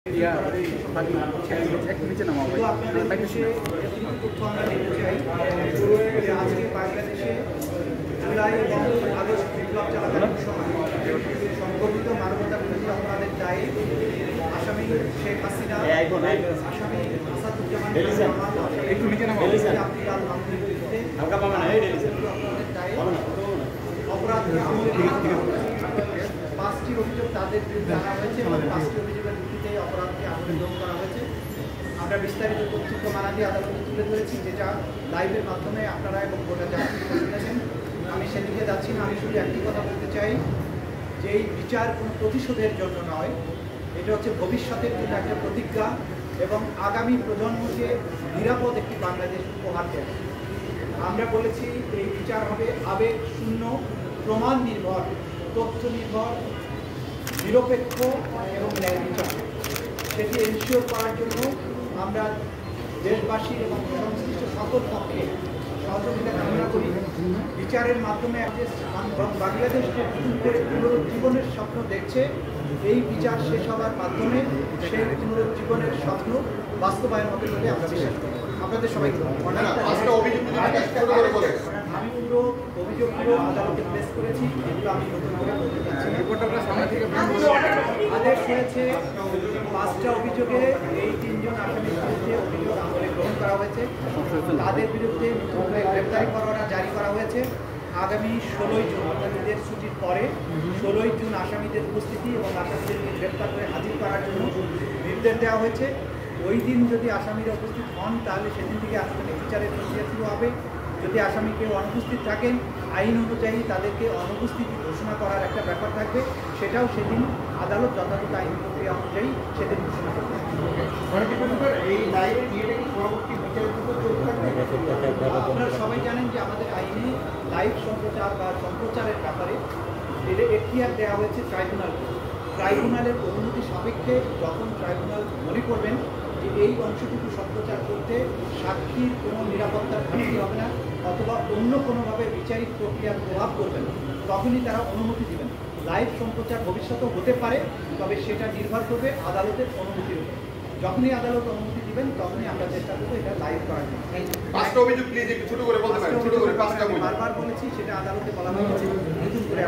Iya, tadi নিচে নামাবো ভাই। বাংলাদেশে তথ্য আমরা নিতে চাই যে আজকে বাংলাদেশে জুলাই এবং আগস্ট বিপ্লব চলাকালীন সময় সংগঠিত মানবতা বিরোধী অপরাধের দায়ে আসামি শেখ হাসিনা, আসামি আসাদুজ্জামান, একটু নিচে নামাবো। আব্দুল মামুনের বিরুদ্ধে অপরাধের দায়ে অপরাধী আমলে 5টি অভিযোগ তাদের বিরুদ্ধে আনা হয়েছে এবং 5টি অভিযোগের ভিত্তিতে অপরাধকে আমলে গ্রহণ করা হয়েছে। আমরা বিস্তারিত তথ্য মানাদি আদালতে তুলে ধরেছি, যেটা লাইভের মাধ্যমে আপনারা এবং গোটা জাতি শুনেছেন। আমি সেদিকে যাচ্ছি না, আমি শুধু একটি কথা বলতে চাই যে এই বিচার কোনো প্রতিশোধের জন্য নয়, এটা হচ্ছে ভবিষ্যতের জন্য একটা প্রতিজ্ঞা এবং আগামী প্রজন্মকে নিরাপদ একটি বাংলাদেশ উপহার দেবে। আমরা বলেছি এই বিচার হবে আবেগ শূন্য, প্রমাণ নির্ভর, তথ্য নির্ভর, নিরপেক্ষ এবং ন্যায় বিচার। সেটি এনশিওর করার জন্য আমরা দেশবাসী এবং সংশ্লিষ্ট সকল পক্ষে সহযোগিতা কামনা করি। বিচারের মাধ্যমে বাংলাদেশ যে নতুন করে পুনরুজ্জীবনের স্বপ্ন দেখছে, এই বিচার শেষ হওয়ার মাধ্যমে সেই পুনরুজ্জীবনের স্বপ্ন বাস্তবায়ন হবে বলে আমরা বিশ্বাস করি। আপনাদের সবাইকে আমি পুরো অভিযোগগুলো আদালতে প্লেস করেছি, এগুলো আমি নতুন করে বলতে চাচ্ছি। আদেশ হয়েছে 5টা অভিযোগে এই 3 জন আসামির বিরুদ্ধে অভিযোগ আমলে গ্রহণ করা হয়েছে। তাদের বিরুদ্ধে নতুন করে গ্রেপ্তারি পরোয়ানা জারি করা হয়েছে। আগামী 16ই জুন অর্থাৎ ঈদের ছুটির পরে 16ই জুন আসামিদের উপস্থিতি এবং আসামিদেরকে গ্রেপ্তার করে হাজির করার জন্য নির্দেশ দেওয়া হয়েছে। ওই দিন যদি আসামিরা উপস্থিত হন তাহলে সেদিন থেকে আসামি বিচারের প্রক্রিয়া শুরু হবে। যদি আসামি কেউ অনুপস্থিত থাকেন, আইন অনুযায়ী তাদেরকে অনুপস্থিতি ঘোষণা করার একটা ব্যাপার থাকবে, সেটাও সেদিন আদালত যথাযথ আইন প্রক্রিয়া অনুযায়ী সেদিন ঘোষণা করবে। আপনারা সবাই জানেন যে আমাদের আইনে লাইভ সম্প্রচার বা সম্প্রচারের ব্যাপারে এটা এখতিয়ার দেওয়া হয়েছে ট্রাইব্যুনালের অনুমতি সাপেক্ষে যখন ট্রাইব্যুনাল মনে করবেন যে এই অংশটুকু সম্প্রচার করতে সাক্ষীর কোনো নিরাপত্তার ঘাটতি হবে না অথবা অন্য কোনোভাবে বিচারিক প্রক্রিয়ার প্রভাব করবে না, তখনই তারা অনুমতি দেবেন। লাইভ সম্প্রচার ভবিষ্যতেও হতে পারে, তবে সেটা নির্ভর করবে আদালতের অনুমতির উপর। যখনই আদালত অনুমতি দিবেন তখনই আমরা চেষ্টা করবো এটা লাইভ করার জন্য। বারবার বলেছি, সেটা আদালতে বলা হয়েছে, নতুন করে